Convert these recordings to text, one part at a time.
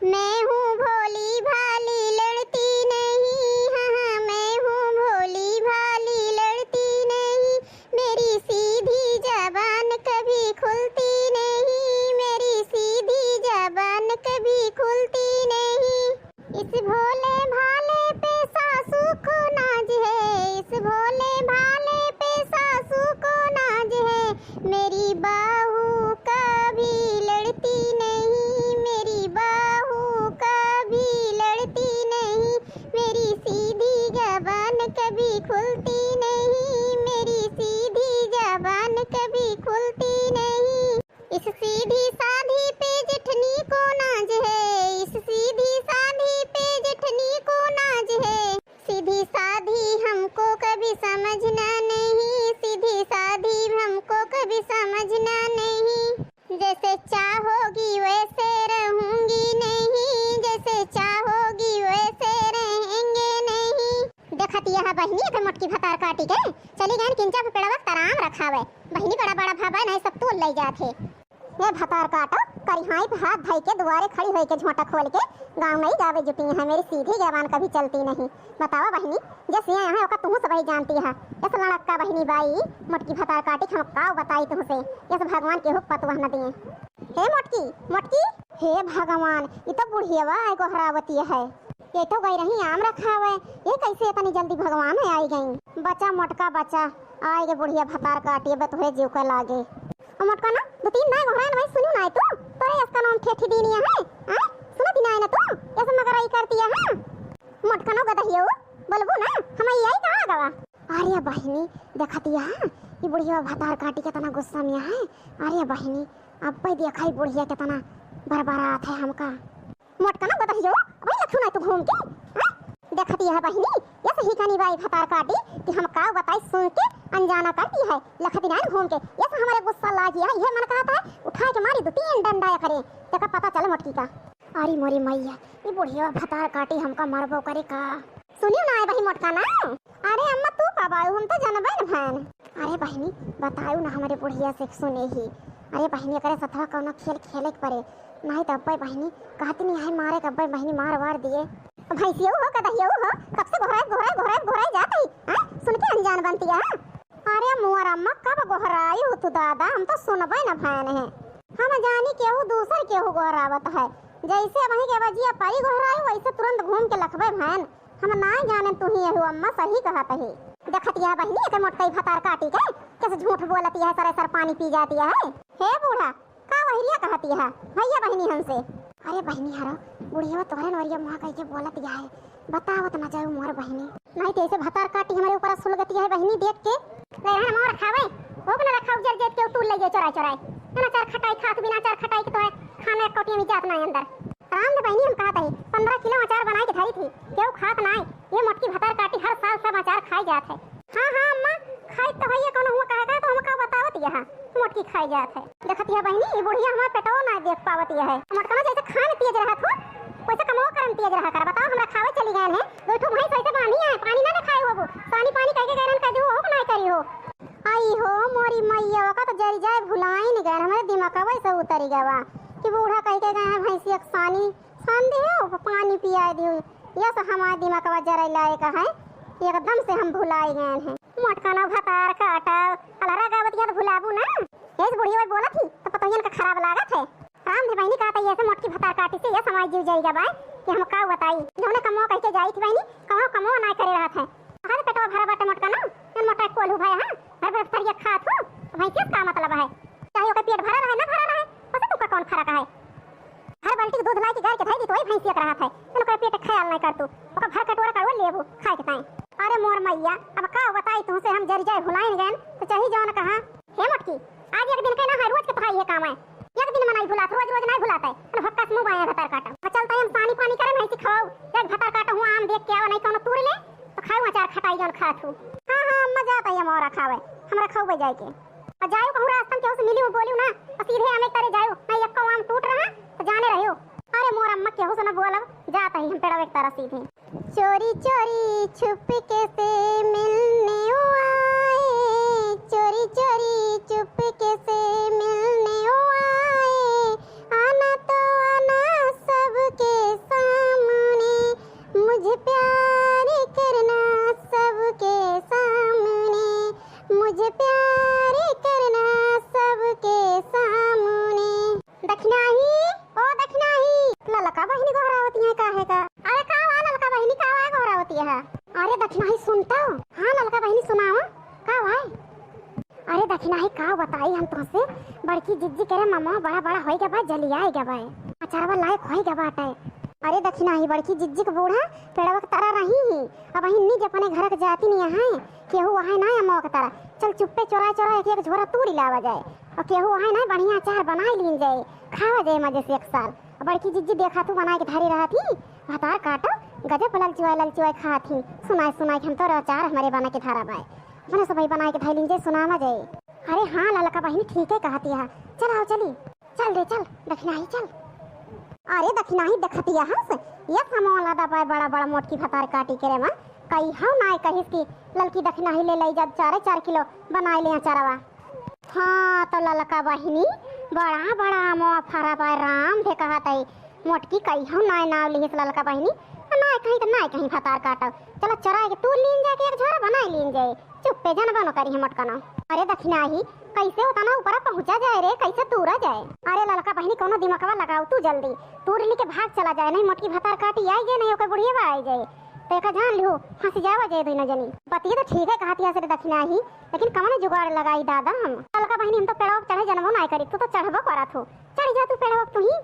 मैं हूँ भोली भाली लड़ती नहीं, हाँ मैं हूँ भोली भाली लड़ती नहीं, मेरी सीधी ज़बान कभी खुलती नहीं, मेरी सीधी ज़बान कभी खुलती नहीं। इस भोले भाले पे सासू को नाज है, इस भोले भाले पे सासू को नाज है, मेरी बाहू कभी लड़ती नहीं, मेरी बाहू कभी लड़ती नहीं, मेरी सीधी ज़बान कभी खुलती नहीं, मेरी सीधी ज़बान कभी खुलती नहीं। इस सीधी साधी पे जेठनी को नाज है, इस सीधी साधी पे जेठनी को नाज है, सीधी साधी हमको कभी समझना नहीं, सीधी साधी हमको कभी समझना नहीं। जैसे चाहोगी वैसे रहूंगी नहीं, जैसे चाहोगी वैसे रहेंगे नहीं। देखती यह बहनी तो मोटकी भतार काटी के चली गई किंचा पे पेड़वा तराम रखावे, बहनी बड़ा बड़ा भाबा नहीं सब तोड़ ले जाते। ये भतार काटो करिहाई पे हाथ धई के दुआरे खड़ी होई के झोंटा खोल के गांव नहीं जावे जुटी है, मेरी सीधी जबान कभी चलती नहीं। बतावा बहनी जैसे यहाँ ओका तुम सब ही जानती है, ऐसा लड़का बहनी बाई मोटकी भतार काटी हम का बताई तुमसे, ऐसे भगवान के हुक्म पतवा न दिए। हे मोटकी मोटकी, हे भगवान ये तो बुढ़ियावा एगो हरावती है, ये तो गई रही आम रखावे, ये कैसे इतनी जल्दी भगवान है आई गई। बचा मोटका बचा आई गे बुढ़िया भतार काटी बे तुहे जीव के लागे। और मोटका ना दो तीन ना घोड़ा ना सुनु ना तू तोरे इसका नाम ठेठी दीनिया है, हां सुनो दिना है ना तू ऐसे मगर आई करती है। हां मोटका नो गदहियो बोलबो ना हम आई कहां गवा। अरे बहनी देखती है ये बुढ़िया भतार काटी के तना गुस्सा में है। अरे बहनी अब पे देखाई बुढ़िया के तना बरबरात है हमका। मोटका ना गदहियो भाई लखू ना तू घूम के देखती है बहनी ये सही कनी बाई भतार काटी कि हम का बताई सुन के अनजाना करती है, लखती ना घूम के ये तो हमारे गुस्सा लागी है। ये मन कहता है उठा के मारी दो तीन डंडा करे तेका पता चल मोटकी का। अरे मोरी मैया ये बुढ़िया भतार काटी हमका मरबो करे का। सुनियो ना आए भाई मोटका ना। अरे अम्मा तू कब आयु हम तो जानबे न भान। अरे बहनी बतायो ना हमारे बुढ़िया से सुने ही। अरे बहनी करे सथवा कोनो खेल खेले के परे नहीं तब बहनी कहती नहीं है मारे कब बहनी मार वार दिए। भैंसियो हो कदहियो हो कब से घोराई जाती है सुन के अनजान बनती है। अरे मोर अम्मा कब गोहराई हो तू दादा हम तो सुनबे न भान है, हम जानी केहू दूसर केहू गोहरावत है, जैसे वही के बजिया परी गोहराई वैसे तुरंत घूम के लखबे भान, हम ना जाने तू ही हो अम्मा सही कहत है। देखती है बहनी के मोटकई भतार काटी के कैसे झूठ बोलती है, सर पानी पी जाती है। हे बूढ़ा का वहिरिया कहती है भैया बहनी हमसे। अरे बहनी हरो बुढ़िया तोहरे नोरिया मुहा कह के बोलत है, बतावत ना जाऊ मोर बहनी नहीं तो ऐसे भतार काटी हमारे ऊपर सुलगती है बहनी देख के। रहन मोर खावे वो बना रखा उजर जेत के तू ले जे चोरा ना चार खटाई खात बिना चार खटाई के तो खाने कोटिया में जात ना अंदर। राम ने बहनी हम कहत है 15 किलो अचार बनाई के धरी थी केहू खात ना, ये मोटकी भतार काटी हर साल सब अचार खाई जात है। हां हां अम्मा खाई तो है कोनो हुआ कहा तो हम का बतावत यहां मोटकी खाई जात है। देखती है बहनी ये बुढ़िया हमार पेटो ना देख पावत है, मोटका जैसे खान तेज रहत हो वैसे कमो करम तेज रहा कर। बताओ हमरा खावे चली गए हैं दो ठो भाई कैसे पानी है पानी ना खाए हो पानी पानी कह के गैरन कह दो हो ना करी हो। आई हो मोरी मैया का तो जरी जाए भुलाई नहीं गए हमारे दिमाग वैसे उतरी गवा कि बूढ़ा कह के गए हैं भैंसी एक सानी सान दे हो पानी पिया दियो, ये सब हमारे दिमाग वा जरा लाए का है एकदम से हम भुलाई गए हैं। मोटका ना भतार काटा अलरा गावत या तो भुलाबू ना ये बुढ़िया भाई बोला थी तो पतोयन का खराब लागत है। राम दे बहनी कहता ऐसे मोटकी भतार काटी से ये समाज जीव जाएगा भाई कि हम का बताई जोने कमो कह के जाई थी बहनी कमो ना करे रहा था। हर पेटवा भरा बाटे मोटका ना ये मोटा कोलू भाई हां हर बार फरिया खात हो तो भाई क्या मतलब है चाहे ओका पेट भरा रहे ना भरा रहे पता तुमका कौन फर्क है। हर बाल्टी दूध लाई के गाय के धाई दी तो वही भैंसिया रहा था तोका पेट ख्याल नहीं कर तू ओका भर कटोरा कर लेबू खाए के ताई। अरे मोर मैया अब का बताई तुमसे हम जरी जाए भुलाइन गए तो चाही जौन कहा। हे मोटकी आज एक दिन के ना रोज के भाई है काम है एक दिन मनाई भुला रोज रोज नहीं भुलाता है भक्का मुंह बाया भतार काटा चलता हम पानी पानी करे नहीं खाओ एक भतार काटा हुआ आम देख के आवा नहीं कोनो तूर ले तो खाऊ अचार खटाई जौन खात हूं। हां हां मजा आता है मोरा खावे हमरा खाओ जाए के और जायो कहूं रास्ता में केहू से मिली बोलियो ना और सीधे हमें करे जायो नहीं एक आम टूट रहा तो जाने रहियो। अरे मोर अम्मा केहू से ना बोलब जाता ही हम पेड़वा एक तरह सीधे चोरी चोरी छुप के से मिलने आए, चोरी चोरी चुप के से मिलने आए, आना तो आना सबके ललका बहिनी गोहरावती है काहे का? अरे का वा ललका बहिनी का वा गोहरावती है? अरे दक्षिणाही सुनता हूँ। हाँ ललका बहिनी सुनाओ का वा? अरे दक्षिणाही का बताई हम तुमसे बड़की जिज्जी करे मामा बड़ा बड़ा होई गबा जलियाई गबा अचारवा लायक होई गबा टाए। अरे दक्षिणाही बड़की जिज्जी के बूढ़ा पेड़वा के तरह रही ही अब अही निज अपने घर के जाती नहीं है केहू वहाँ ना अम्मा के तरह चल चुप्पे चोरा चोरा एक झोरा तूड़ी लावा जाए और केहू वहाँ ना बढ़िया अचार बना लीन जाए खावा जाए मजे से एक साल। बड़की जिज्जी देखा तू बना के धरी रहा थी हतार काटो गजब ललचुआई खा थी सुनाई हम तो अचार हमारे बना के धारा बाय अपने सब बना के धाई लीन जाए सुनावा जाए। अरे हाँ ललका बहिनी ठीक है कहती है चल आओ चली चल रे चल दक्षिणाही चल। अरे दक्षिणाही देखती है हंस ये सामान लादा पाए बड़ा बड़ा मोटकी फतार काटी करे मां कई हाउ ना कहिस की ललकी दक्षिणाही ले लई जा 4 किलो बनाई ले अचारवा। हाँ तो ललका बहिनी बड़ा बड़ा मो फरा पाए राम दे कहत है मोटकी कई हाउ ना नाव लिहिस ललका बहिनी ना कहीं फतार काटो चलो चराए के तू लीन जाए के एक झोरा बनाई लीन जाए चुप्पे जन बनो करी है मोटका ना। अरे दक्षिणाही कैसे होता ना ऊपर पहुंचा जाए रे कैसे तूरा जाए? अरे ललका बहिनी कोनो दिमागवा लगाओ तू जल्दी तूर लेके भाग चला जाए नहीं मोटकी भतार काटी आई गए नहीं ओके बुढ़िया आई जाए तो एक जान लियो हंसी जावा जाए दोनों जनी बतिए तो ठीक है कहती है से दक्षिणाही लेकिन कमने जुगाड़ लगाई दादा हम ललका बहिनी हम तो पेड़वा चढ़े जनबो ना करी तू तो चढ़बो करा थो चढ़ जा तू पेड़वा तू ही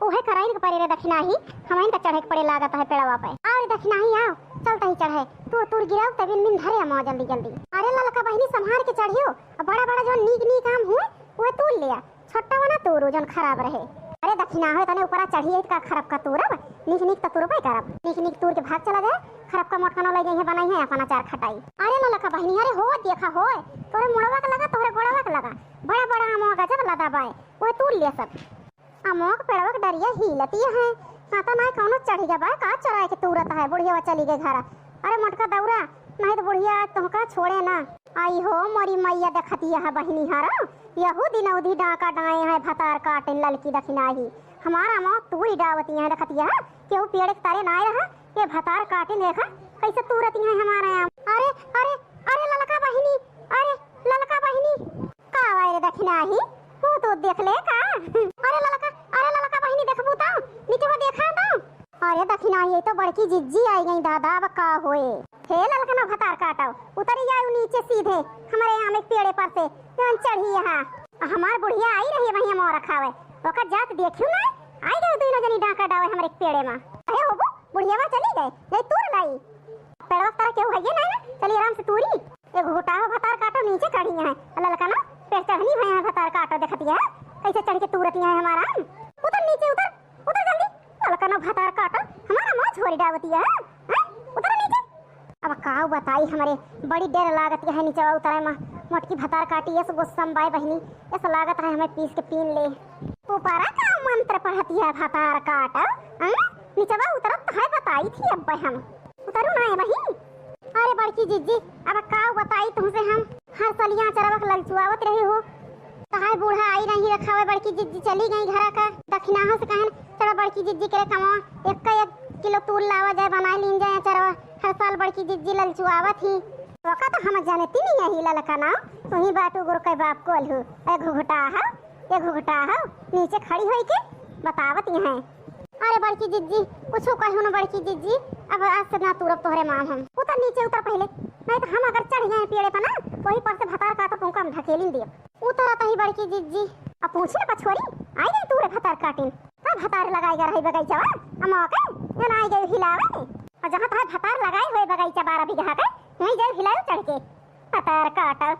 ओहे कराई के परे रे दक्षिणाही हमें तो चढ़े के पड़े लागत है पेड़वा पे। अरे दक्षिणाही आओ चलता ही चढ़े तू गिराओ तभी मिन धरे अम्मा जल्दी जल्दी। अरे ललका बहिनी संभाल के चढ़ियो बड़ा बड़ा जो नीक काम हुए वो तूल लिया छोटा वाला तूरो जो खराब रहे। अरे दक्षिणाही तने ऊपर चढ़िए का खराब का तूरब नीक तो तूरबे करब नीक तूर के भाग चला जाए खराब का मोटका न ले जाए बनाई है अपन अचार खटाई। अरे ललका बहिनी अरे हो देखा हो तोरे मुड़वा के लगा तोरे गोड़वा के लगा बड़ा बड़ा अम्मा गजब लदा बाय वो तूल लिया सब अमोक पेड़वा के डरिया हिलती है माता ना कौनो चढ़ी गबा का चराए के तुरत है बुढ़िया चली गई घर। अरे मोटका दौरा नहीं तो बुढ़िया तुमका छोड़े ना आई हो मोरी मैया देखती है बहिनी हारा यहू दिन उधी डाका डाए है भतार काटे ललकी दक्षिणाही हमारा माँ तूरी डावती है देखती है केहू पेड़ के तारे ना रहा ये भतार काटे देखा कैसे तुरती है हमारे यहाँ। अरे अरे अरे ललका बहिनी का वायरे दक्षिणाही वो तो देख ले का अरे ललका बहिनी देखबू तो नीचे वो देखा तो। अरे दक्षिणाही तो बड़की जिज्जी आई गई दादा अब का होए हे ललका ना भतार काटो उतरी जाओ नीचे सीधे हमारे यहाँ में पेड़े पर से चढ़ी यहाँ हमार बुढ़िया आई रही वहीं मोर रखावे ओका जात देखियो ना आई गए दोनों जनी डाका डावे हमारे पेड़े में। अरे हो बुढ़िया चली गए ये तूर लाई पेड़वा तरह केहू है ना चलिए आराम से तूरी एक घुटाओ भतार काटो नीचे चढ़ी है ललका ना पेड़ चढ़नी है भतार काटो देखती है कैसे चढ़ के तुरती है हमारा उतर नीचे उतर जल्दी ललका ना भतार काटो हमारा मां छोरी डावती है उतर नीचे। अब काऊ बताई हमारे बड़ी डर लागत है नीचे उतरे मां मोटकी भतार काटी ये गुस्सम बाय बहिनी ऐसा लागत है हमें पीस के पीन ले ऊपर का मंत्र पढ़ती है भतार काटा नीचे उतरत है बताई थी अब हम उतरू ना है बहिनी। अरे बड़की जिज्जी अब काऊ बताई तुमसे हम हर सलिया चरवक ललचुआवत रहे हो कहा बूढ़ा आई नहीं रखा हुआ बड़की जिज्जी चली गई घर का दक्षिणाह से कहन चलो बड़की जिज्जी के कमा 1 किलो तूल लावा जाए बना लीन जाए चरवा हर साल बड़की जिज्जी ललचुआवत ही वका तो हम जानती नहीं है ललका ना तुही बाटू गुरु के बाप को अलहू ए घुघटा हो नीचे खड़ी होई के बतावत है। अरे बड़की जिज्जी कुछ कहू ना बड़की जिज्जी अब आज से ना तुरब तोहरे मां हम उतर नीचे उतर पहले नहीं तो हम अगर चढ़ गए पेड़े पर ना वही पर से भतार का तो तुमको हम ढकेलिन दियो उतर आता ही बड़की जिज्जी अब पूछे ना पछोरी आई गई तूरे भतार काटिन का भतार लगाई गर है बगीचा अम्मा के ना आई गई हिलावे और जहां तहां भतार लगाई हुए बगीचा 12 बीघा का नहीं जाए हिलाओ चढ़ के भतार काटा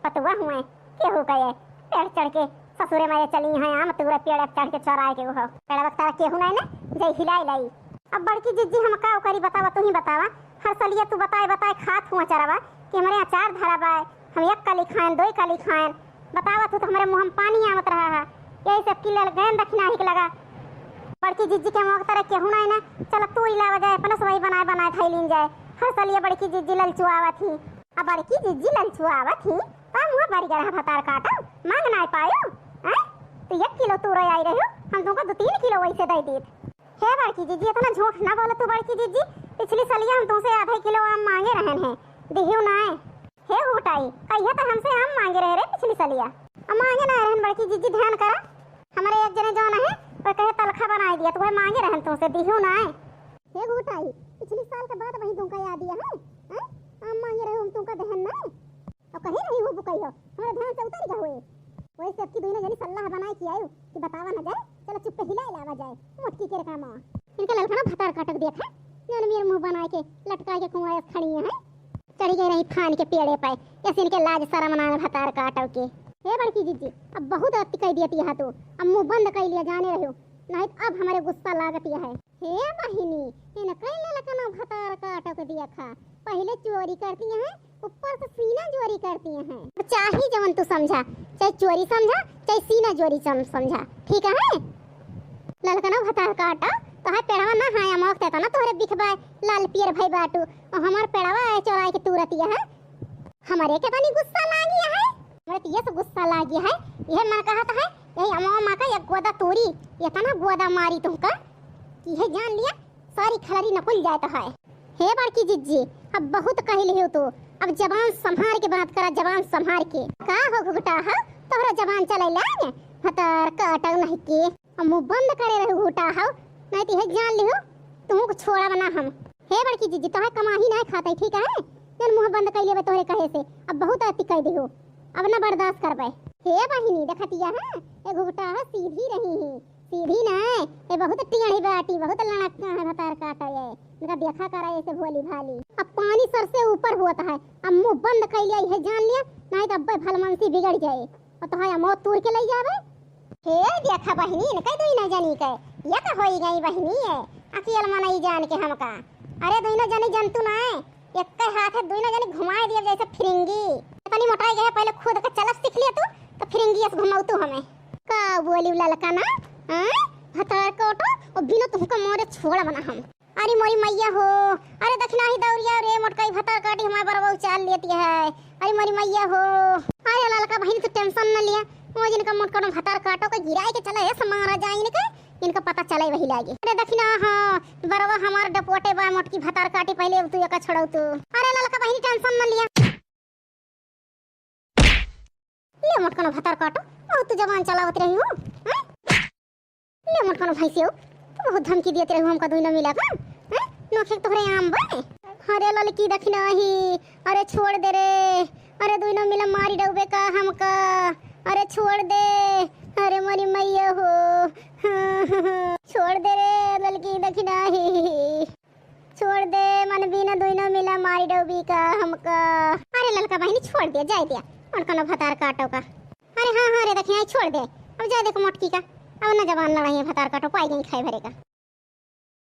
पतुआ हुए के हो गए पेड़ चढ़ के ससुरे में चली है आम तूरे पेड़ चढ़ के चराए के हो पेड़ वक्ता केहू नहीं ना जय हिलाई लाई। अब बड़की जिज्जी हम का करी बतावा तू ही बतावा हर सलिया तू बताए खात हुआ चरावा कि हमारे अचार धरा बा हम 1 कली खाएं 2 कली खाएं बतावा तू तो हमारे मुंह में पानी आवत रहा है यही सब की गैन दक्षिणाही के लगा बड़की जिज्जी के मुंह तरह केहू नहीं ना चल तू इलावा जाए अपना वही बनाए खाई लीन जाए हर सलिया बड़की जिज्जी ललचुआवत थी अब बड़की जिज्जी ललचुआवत थी का मुंह बड़ी गड़ा भतार काटा मांग ना पायो तो 1 किलो तूर आई रहे हम तुमको 2-3 किलो वैसे दे दी है बड़की जिज्जी इतना झूठ ना बोले तू बड़की जिज्जी पिछली सलिया हम तुमसे आधा किलो आम मांगे रहे हैं दिहियो ना है उठाई कहिए तो हमसे आम मांगे रहे पिछली सलिया अब मांगे ना रहे बड़की जिज्जी ध्यान करा हमारे एक जने जो है पर कहे तलखा बना दिया तो वह मांगे रहन तुमसे दिहो ना हे घुटाई पिछले साल के बाद वही तुमका याद दिया है हैं हम मांगे रहे हम तुमका दहन ना और कहे नहीं हो बुकई हो हमारे ध्यान से उतर गए हुए वैसे अब की दोनों जनी सलाह बनाए कि आयो कि बतावा ना जाए चलो चुप पे हिला लावा जाए मोटकी के काम इनका ललखना भतार काटक देखा जन मेरे मुंह बनाए के लटका के कुआं खड़ी है चढ़ी गई रही फान के पेड़े पे ऐसे इनके लाज शर्म ना भतार काटव के हे बड़की जीजी अब बहुत अति कह दियती है तो अब मुंह बंद कर लिया जाने रहो नहीं तो अब हमारे गुस्सा लागती है हे बहिनी इन कई ललकना भतार काटक दिया खा पहले चोरी करती हैं ऊपर से सीना चोरी करती हैं चाहे जवन तू समझा चाहे चोरी समझा चाहे सीना चोरी समझा ठीक है ललकना भतार काटा तो है पेड़वा ना हाया मोखते तो ना तोहरे बिखबा लाल पियर भाई बाटू और हमार पेड़वा चोराई के तुरतिया है हमारे के तनी गुस्सा लागी है हमारे तो ये तो गुस्सा लागी है यह मन कहता है यही अम्मा मां का एक गोदा तोरी ये तना गोदा मारी तुमका कि है जान लिया सारी खलरी नकुल जाता है हे बड़की जिज्जी अब बहुत कह लियो तो अब जबान संभाल के बात करा जबान संभाल के का हो घुटा है तोहरा जबान चले लाने हतर काटा नहीं के मुंह बंद करे रहे घुटा हो नहीं तो है जान लियो तुमको छोड़ा बना हम हे बड़की जिज्जी तो है कमाही नहीं खाते ठीक है जन मुंह बंद कर लेबे तोहरे कहे से अब बहुत अति कह दियो अब ना बर्दाश्त करबे हे बहिनी देखतिया है ए घुटा है सीधी रही है सीधी ना ये बहुत टियाड़ी बाटी बहुत लड़क है भतार काटा ये इनका देखा करा ऐसे भोली भाली अब पानी सर से ऊपर होता है अब मुंह बंद कर लिया है जान लिया नहीं तो अब भलमनसी बिगड़ जाए और तो है मौत तूर के ले जावे हे देखा बहिनी ने कह दो ना जानी के ये तो होई गई बहिनी है अकेल मनाई जान के हमका अरे दोनों जनी जंतु ना एक के हाथ है दोनों जनी घुमाए दिया जैसे फिरंगी तनी मोटाई गए पहले खुद का चलत सीख लिया तू तो फिरंगी ऐसे घुमाऊ तू हमें का बोली ललका ना हां हतार कोटो और बिना तुमको मोरे छोड़ा बना हम अरे मोरी मैया हो अरे दक्षिणा ही दौड़िया रे मोटकाई भतार काटी हमारे बरबौ चाल लेती है अरे मोरी मैया हो अरे ललका बहन तो टेंशन न लिया वो जिनका मोटका भतार काटो के गिराए के चला ऐसे मारा जाए इनके इनका पता चले वही लागे अरे दक्षिणा हां बरवा हमार डपोटे बा मोटकी भतार काटी पहले तू एका छोड़ौ तू अरे ललका बहन टेंशन न लिया ले मोटका भतार काटो बहुत जवान चलावत रही हो ले मोटका भैंसी हो बहुत धमकी देते रहो हमका दुइना मिला का हैं नोखे तोहरे आम बा अरे ललकी दक्षिणा ही अरे छोड़ दे रे अरे दुइना मिला मारी डूबे का हमका अरे छोड़ दे अरे मोरी मैया हो छोड़ दे रे ललकी दक्षिणा ही छोड़ दे मन बिना दुइना मिला मारी डूबी का हमका अरे ललका बहनी छोड़ दे जाए दिया उनका भतार काटो का अरे हाँ हाँ रे दक्षिणा छोड़ दे अब जा देखो मोटकी का अब ना जवान लड़ाई भतार काटो पाई गई खाए भरे का